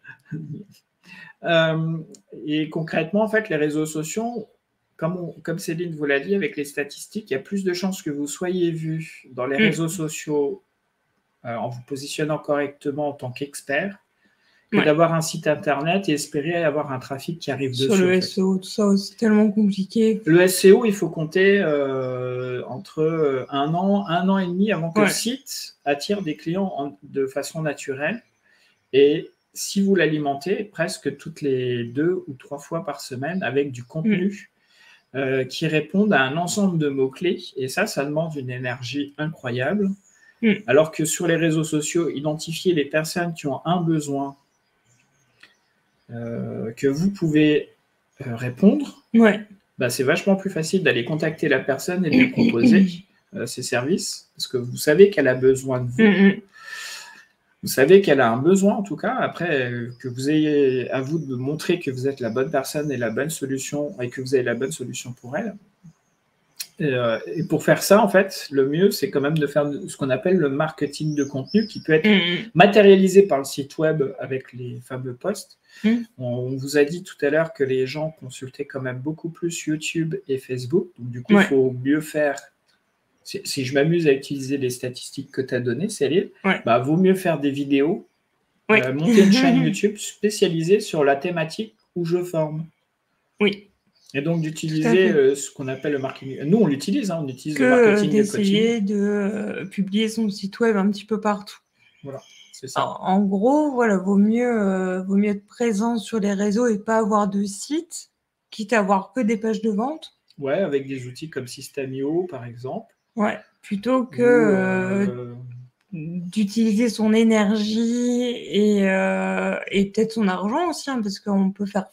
Speaker 2: Et concrètement, en fait, les réseaux sociaux, comme Céline vous l'a dit, avec les statistiques, il y a plus de chances que vous soyez vu dans les réseaux sociaux en vous positionnant correctement en tant qu'expert que d'avoir un site internet et espérer avoir un trafic qui arrive dessus.
Speaker 1: Sur le SEO, tout ça, c'est tellement compliqué.
Speaker 2: Le SEO, il faut compter entre un an et demi avant que le site attire des clients de façon naturelle. Et si vous l'alimentez presque toutes les 2 ou 3 fois par semaine avec du contenu qui répondent à un ensemble de mots-clés, et ça demande une énergie incroyable. Alors que sur les réseaux sociaux, identifier les personnes qui ont un besoin que vous pouvez répondre, c'est vachement plus facile d'aller contacter la personne et de lui proposer ses services, parce que vous savez qu'elle a besoin de vous. Vous savez qu'elle a un besoin, en tout cas. Après, que vous ayez à vous de montrer que vous êtes la bonne personne et la bonne solution, et que vous avez la bonne solution pour elle. Et pour faire ça, en fait, le mieux, c'est quand même de faire ce qu'on appelle le marketing de contenu, qui peut être matérialisé par le site web avec les fameux posts. On vous a dit tout à l'heure que les gens consultaient quand même beaucoup plus YouTube et Facebook. Donc, du coup, il faut mieux faire. Si je m'amuse à utiliser les statistiques que tu as données, Céline, vaut mieux faire des vidéos, monter une chaîne YouTube spécialisée sur la thématique où je forme.
Speaker 1: Oui.
Speaker 2: Et donc d'utiliser ce qu'on appelle le marketing. Nous, on l'utilise, on utilise le marketing de coaching.
Speaker 1: D'essayer de publier son site web un petit peu partout.
Speaker 2: Voilà, c'est ça.
Speaker 1: En gros, voilà, vaut mieux être présent sur les réseaux et pas avoir de site, quitte à avoir que des pages de vente.
Speaker 2: Ouais, avec des outils comme System.io, par exemple.
Speaker 1: Ouais, plutôt que d'utiliser son énergie et peut-être son argent aussi, parce qu'on peut faire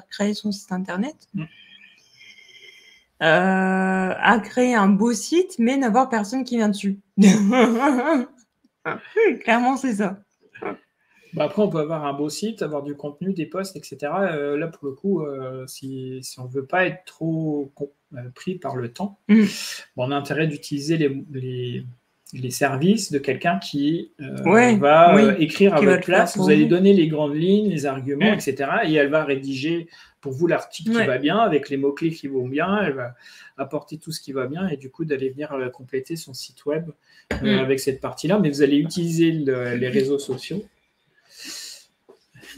Speaker 1: créer son site internet, à créer un beau site, mais n'avoir personne qui vient dessus. Clairement, c'est ça.
Speaker 2: Après, on peut avoir un beau site, avoir du contenu, des posts, etc. Là, pour le coup, si on ne veut pas être trop pris par le temps, on a intérêt d'utiliser les services de quelqu'un qui va écrire à votre place. Vous allez donner les grandes lignes, les arguments, etc. Et elle va rédiger pour vous l'article qui va bien, avec les mots-clés qui vont bien. Elle va apporter tout ce qui va bien et du coup, d'aller venir compléter son site web avec cette partie-là. Mais vous allez utiliser les réseaux sociaux.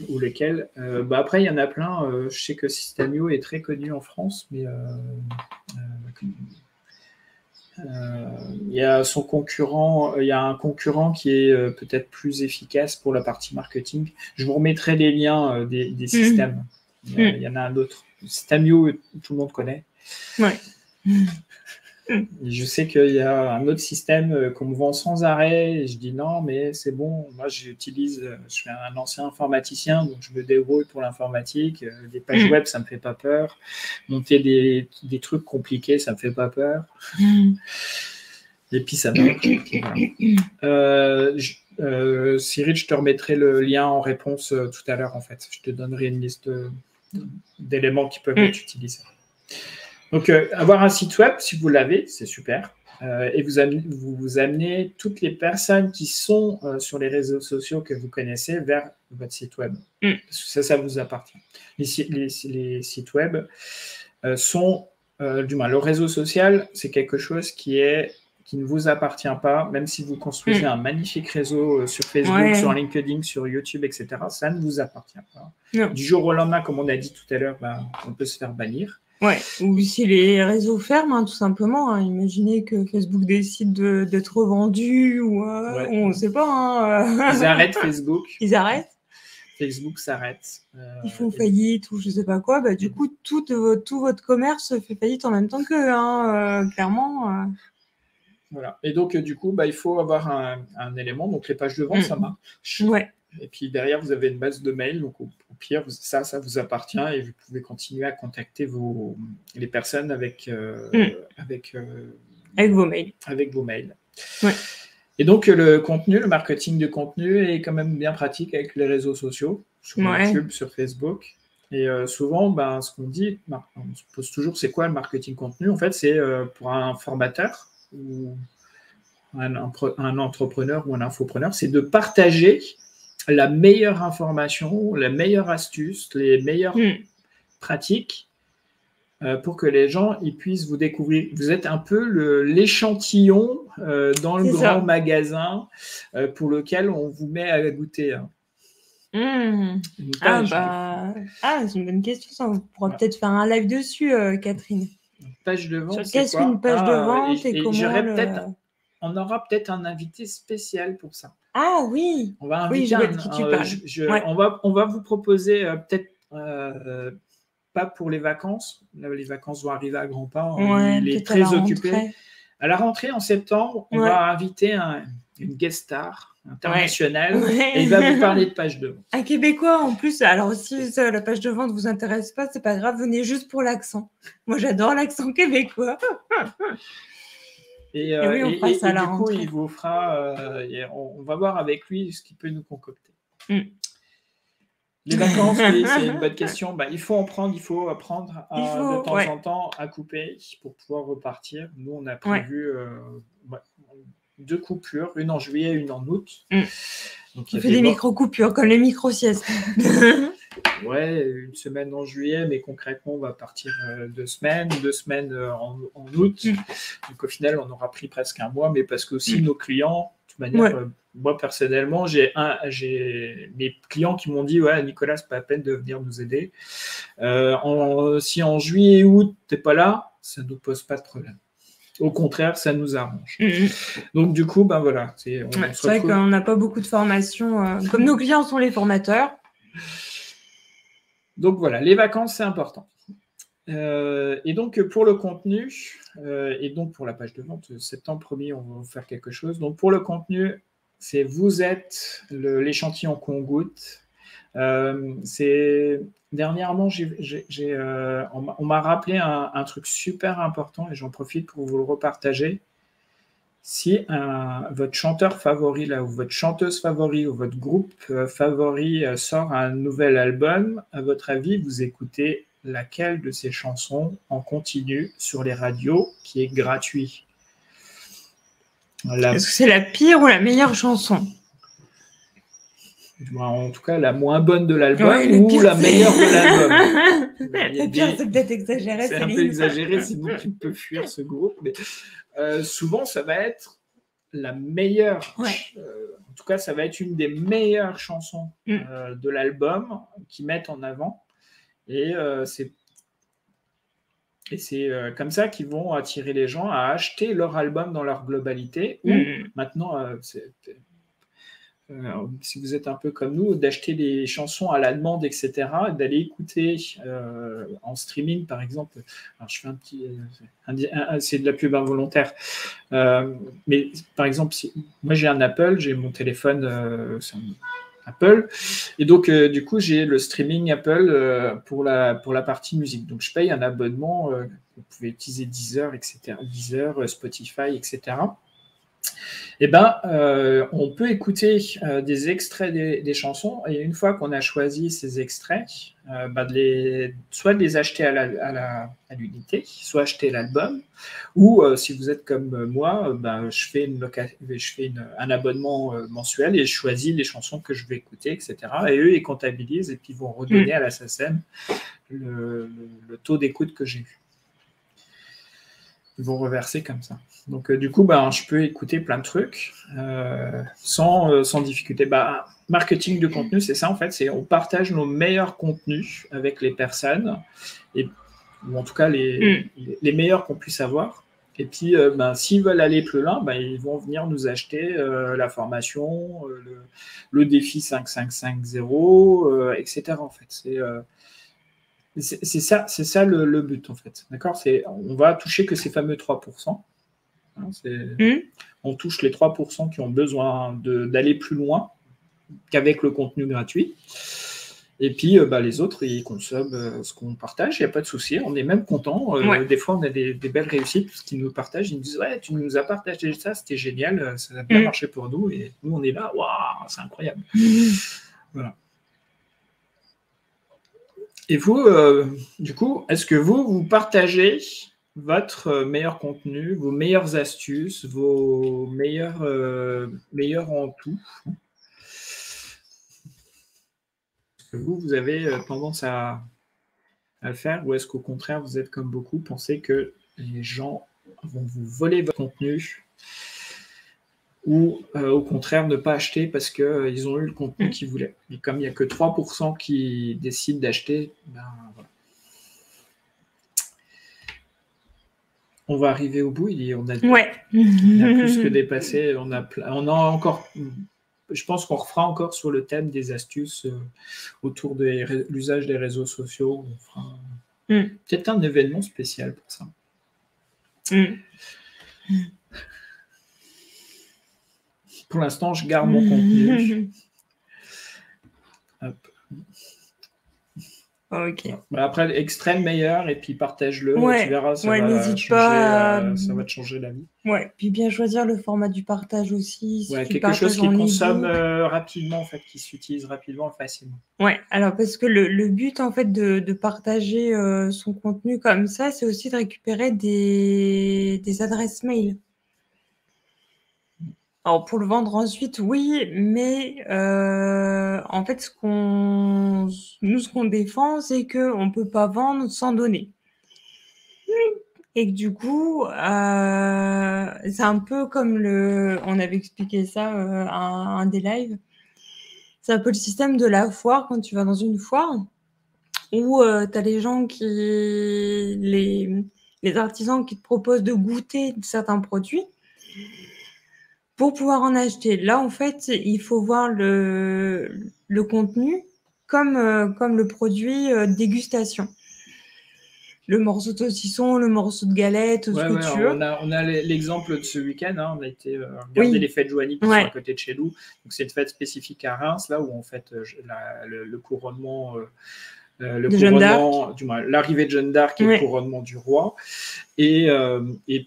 Speaker 2: Ou lesquels. Après, il y en a plein. Je sais que System.io est très connu en France, mais il y a son concurrent. Il y a un concurrent qui est peut-être plus efficace pour la partie marketing. Je vous remettrai les liens des systèmes. Il y en a un autre. System.io, tout le monde connaît.
Speaker 1: Ouais.
Speaker 2: Je sais qu'il y a un autre système qu'on me vend sans arrêt et je dis non, mais c'est bon. Moi, je suis un ancien informaticien, donc je me débrouille pour l'informatique. Des pages web, ça me fait pas peur. Monter des trucs compliqués, ça me fait pas peur. Et puis ça marche. Cyril, je te remettrai le lien en réponse tout à l'heure, en fait. Je te donnerai une liste d'éléments qui peuvent être utilisés. Donc, avoir un site web, si vous l'avez, c'est super. Et vous amenez toutes les personnes qui sont sur les réseaux sociaux que vous connaissez vers votre site web. Parce que ça vous appartient. Les sites web sont, du moins, le réseau social, c'est quelque chose qui ne vous appartient pas, même si vous construisez un magnifique réseau sur Facebook, sur LinkedIn, sur YouTube, etc. Ça ne vous appartient pas. Non. Du jour au lendemain, comme on a dit tout à l'heure, on peut se faire bannir.
Speaker 1: Ouais, ou si les réseaux ferment, tout simplement. Imaginez que Facebook décide d'être revendu ou on ne sait pas.
Speaker 2: Ils arrêtent Facebook.
Speaker 1: Ils arrêtent.
Speaker 2: Facebook s'arrête.
Speaker 1: Ils font faillite ou je ne sais pas quoi. Du coup, tout votre commerce fait faillite en même temps qu'eux, clairement.
Speaker 2: Voilà. Et donc, du coup, il faut avoir un élément. Donc, les pages de vente, ça marche.
Speaker 1: Ouais.
Speaker 2: Et puis, derrière, vous avez une base de mail. Donc, au pire, ça vous appartient et vous pouvez continuer à contacter les personnes avec
Speaker 1: vos mails.
Speaker 2: Avec vos mails.
Speaker 1: Ouais.
Speaker 2: Et donc, le marketing de contenu est quand même bien pratique avec les réseaux sociaux, sur YouTube, sur Facebook. Et souvent, ce qu'on dit, on se pose toujours, c'est quoi le marketing contenu? En fait, c'est pour un formateur ou un entrepreneur ou un infopreneur, c'est de partager la meilleure information, la meilleure astuce, les meilleures pratiques pour que les gens ils puissent vous découvrir. Vous êtes un peu l'échantillon dans le grand magasin pour lequel on vous met à goûter.
Speaker 1: C'est une bonne question. Ça. On pourra peut-être faire un live dessus, Catherine.
Speaker 2: Une page de vente,
Speaker 1: qu'est-ce qu'une page de vente et comment
Speaker 2: on aura peut-être un invité spécial pour ça.
Speaker 1: Ah oui.
Speaker 2: On va inviter on va vous proposer peut-être pas pour les vacances. Là, les vacances vont arriver à grands pas. Il est très occupé. À la rentrée en septembre, on va inviter une guest star internationale et il va vous parler de page de vente.
Speaker 1: Un Québécois en plus. Alors si la page de vente ne vous intéresse pas, c'est pas grave, venez juste pour l'accent. Moi j'adore l'accent québécois.
Speaker 2: Et
Speaker 1: oui, on fera ça à la
Speaker 2: du coup,
Speaker 1: rentrée.
Speaker 2: il vous fera. On va voir avec lui ce qu'il peut nous concocter. Les vacances, oui, c'est une bonne question. Il faut apprendre de temps en temps à couper pour pouvoir repartir. Nous, on a prévu 2 coupures, une en juillet, une en août.
Speaker 1: Donc, on fait des micro-coupures, comme les micro-siestes.
Speaker 2: Ouais, une semaine en juillet, mais concrètement, on va partir 2 semaines, 2 semaines en août. Donc, au final, on aura pris presque un mois, mais parce que aussi nos clients, de toute manière, moi, personnellement, j'ai mes clients qui m'ont dit « Ouais, Nicolas, c'est pas la peine de venir nous aider. Si en juillet et août, t'es pas là, ça ne nous pose pas de problème. Au contraire, ça nous arrange. » Donc, du coup, voilà. C'est
Speaker 1: vrai qu'on n'a pas beaucoup de formations. Comme nos clients sont les formateurs.
Speaker 2: Donc, voilà, les vacances, c'est important. Et donc, pour le contenu, et donc pour la page de vente, septembre promis, on va faire quelque chose. Donc, pour le contenu, c'est vous êtes l'échantillon qu'on goûte. Dernièrement, on m'a rappelé un truc super important et j'en profite pour vous le repartager. Si votre chanteur favori là, ou votre chanteuse favori ou votre groupe favori sort un nouvel album, à votre avis, vous écoutez laquelle de ces chansons en continu sur les radios qui est gratuit?
Speaker 1: Est-ce que c'est la pire ou la meilleure chanson?
Speaker 2: En tout cas, la moins bonne de l'album ou la meilleure de l'album.
Speaker 1: La pire, c'est peut-être exagéré.
Speaker 2: C'est un peu exagéré, c'est nous qui peut fuir ce groupe. Mais souvent, ça va être la meilleure. En tout cas, ça va être une des meilleures chansons de l'album qu'ils mettent en avant. Et c'est comme ça qu'ils vont attirer les gens à acheter leur album dans leur globalité. Ou maintenant, si vous êtes un peu comme nous, d'acheter des chansons à la demande, etc., d'aller écouter en streaming, par exemple. Alors, je fais un petit... c'est de la pub involontaire. Mais par exemple, moi, j'ai un Apple, j'ai mon téléphone, c'est un Apple, et donc, du coup, j'ai le streaming Apple pour la partie musique. Donc, je paye un abonnement, vous pouvez utiliser Deezer, etc., Deezer, Spotify, etc., on peut écouter des extraits des chansons et une fois qu'on a choisi ces extraits, soit de les acheter à l'unité, soit acheter l'album, ou si vous êtes comme moi, je fais un abonnement mensuel et je choisis les chansons que je vais écouter, etc. Et eux, ils comptabilisent et puis ils vont redonner à la SACEM le taux d'écoute que j'ai eu. Ils vont reverser comme ça. Donc, du coup, je peux écouter plein de trucs sans difficulté. Marketing de contenu, c'est ça, en fait. On partage nos meilleurs contenus avec les personnes, ou en tout cas les meilleurs qu'on puisse avoir. Et puis, s'ils veulent aller plus loin, ils vont venir nous acheter la formation, le défi 5550, etc. En fait, c'est ça le but, en fait. D'accord ? On va toucher que ces fameux 3%. Hein, on touche les 3% qui ont besoin d'aller plus loin qu'avec le contenu gratuit. Et puis, les autres, ils consomment ce qu'on partage, il n'y a pas de souci. On est même content. Des fois, on a des belles réussites parce qu'ils nous partagent. Ils nous disent « Ouais, tu nous as partagé ça, c'était génial, ça a bien marché pour nous. » Et nous, on est là, « Waouh, c'est incroyable. » Voilà. Et vous, du coup, est-ce que vous partagez votre meilleur contenu, vos meilleures astuces, vos meilleurs en tout? Est-ce que vous avez tendance à le faire, ou est-ce qu'au contraire, vous êtes comme beaucoup, pensez que les gens vont vous voler votre contenu, ou au contraire ne pas acheter parce qu'ils ont eu le contenu qu'ils voulaient. Et comme il n'y a que 3% qui décident d'acheter, voilà. On va arriver au bout, on a plus que dépassé, on a encore, je pense qu'on refera encore sur le thème des astuces autour de l'usage des réseaux sociaux. On fera peut-être un événement spécial pour ça. Pour l'instant, je garde mon contenu. Hop.
Speaker 1: Ok.
Speaker 2: Bah, après, extrême meilleur, et puis partage-le,
Speaker 1: Ouais.
Speaker 2: tu verras, ça
Speaker 1: Ouais,
Speaker 2: va
Speaker 1: n'hésite
Speaker 2: changer,
Speaker 1: pas.
Speaker 2: ça va te changer la vie.
Speaker 1: Ouais, puis bien choisir le format du partage aussi. Si
Speaker 2: Ouais,
Speaker 1: tu
Speaker 2: quelque chose
Speaker 1: partages
Speaker 2: qui
Speaker 1: en
Speaker 2: consomme
Speaker 1: e-book.
Speaker 2: rapidement, en fait, qui s'utilise rapidement et facilement.
Speaker 1: Ouais, alors parce que le but en fait de partager son contenu comme ça, c'est aussi de récupérer des adresses mail. Alors pour le vendre ensuite, oui, mais en fait, ce qu'on défend, c'est qu'on ne peut pas vendre sans donner. Et que du coup, c'est un peu comme on avait expliqué ça à un des lives. C'est un peu le système de la foire quand tu vas dans une foire où tu as les gens les artisans qui te proposent de goûter certains produits pour pouvoir en acheter. Là, en fait, il faut voir le contenu comme le produit dégustation. Le morceau de saucisson, le morceau de galette, ce que tu veux.
Speaker 2: On a l'exemple de ce week-end. Hein, on a été regarder
Speaker 1: Oui.
Speaker 2: les fêtes Joanie qui sont à côté de chez nous. Donc, c'est une fête spécifique à Reims, là où on fête le couronnement. L'arrivée de Jeanne d'Arc et le couronnement du roi. Et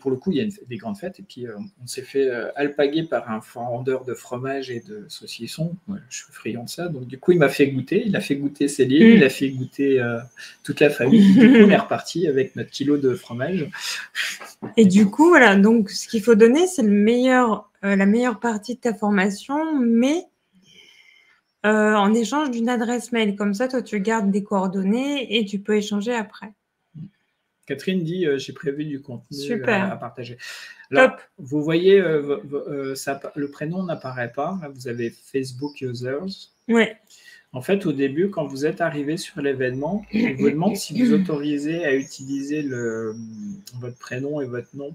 Speaker 2: pour le coup, il y a des grandes fêtes. Et puis, on s'est fait alpaguer par un vendeur de fromage et de saucisson. Ouais, je suis friand de ça. Donc, du coup, il m'a fait goûter. Il a fait goûter Céline. Il a fait goûter toute la famille. Du coup, on est reparti avec notre kilo de fromage.
Speaker 1: Et du coup, voilà. Donc, ce qu'il faut donner, c'est la meilleure partie de ta formation, mais en échange d'une adresse mail. Comme ça, toi, tu gardes des coordonnées et tu peux échanger après.
Speaker 2: Catherine dit j'ai prévu du contenu à partager.
Speaker 1: Là,
Speaker 2: top. Vous voyez, le prénom n'apparaît pas. Là, vous avez Facebook Users.
Speaker 1: Ouais.
Speaker 2: En fait, au début, quand vous êtes arrivé sur l'événement, il vous demande si vous autorisez à utiliser votre prénom et votre nom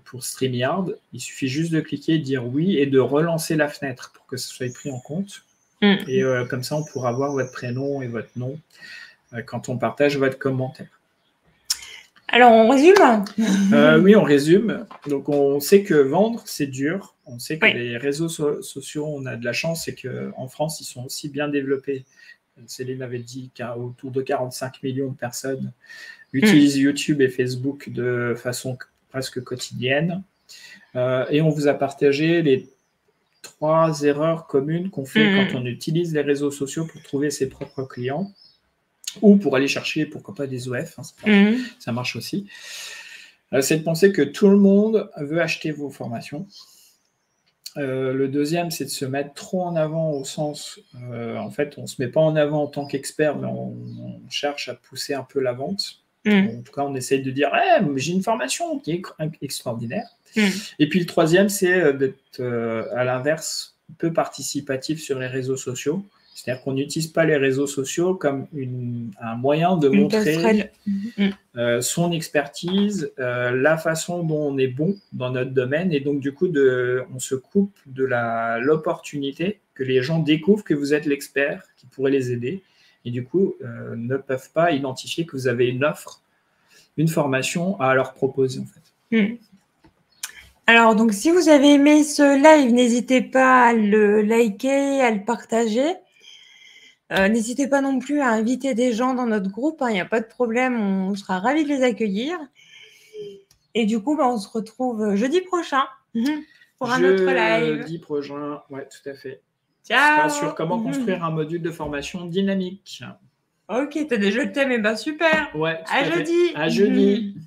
Speaker 2: pour StreamYard. Il suffit juste de cliquer, de dire oui et de relancer la fenêtre pour que ce soit pris en compte. Et comme ça, on pourra voir votre prénom et votre nom quand on partage votre commentaire.
Speaker 1: Alors, on résume
Speaker 2: Oui, on résume. Donc, on sait que vendre, c'est dur. On sait que les réseaux sociaux, on a de la chance, c'est qu'en France, ils sont aussi bien développés. Céline avait dit qu'autour de 45 millions de personnes utilisent YouTube et Facebook de façon presque quotidienne. Et on vous a partagé les 3 erreurs communes qu'on fait quand on utilise les réseaux sociaux pour trouver ses propres clients ou pour aller chercher, pourquoi pas, des OF. Hein, ça marche aussi. C'est de penser que tout le monde veut acheter vos formations. Le deuxième, c'est de se mettre trop en avant au sens, en fait, on ne se met pas en avant en tant qu'expert, mais on cherche à pousser un peu la vente. En tout cas, on essaye de dire j'ai une formation qui est extraordinaire. Et puis le troisième, c'est d'être à l'inverse peu participatif sur les réseaux sociaux. C'est-à-dire qu'on n'utilise pas les réseaux sociaux comme un moyen de montrer son expertise, la façon dont on est bon dans notre domaine. Et donc, du coup, on se coupe de l'opportunité que les gens découvrent que vous êtes l'expert qui pourrait les aider. Et du coup, ne peuvent pas identifier que vous avez une offre, une formation à leur proposer, en fait.
Speaker 1: Alors, donc, si vous avez aimé ce live, n'hésitez pas à le liker, à le partager. N'hésitez pas non plus à inviter des gens dans notre groupe. Il n'y a pas de problème, on sera ravis de les accueillir. Et du coup, on se retrouve jeudi prochain pour un autre live.
Speaker 2: Jeudi prochain, ouais, tout à fait.
Speaker 1: Ciao.
Speaker 2: Sur comment construire un module de formation dynamique.
Speaker 1: Ok, t'as déjà le thème, et super.
Speaker 2: Ouais,
Speaker 1: à jeudi.
Speaker 2: À jeudi.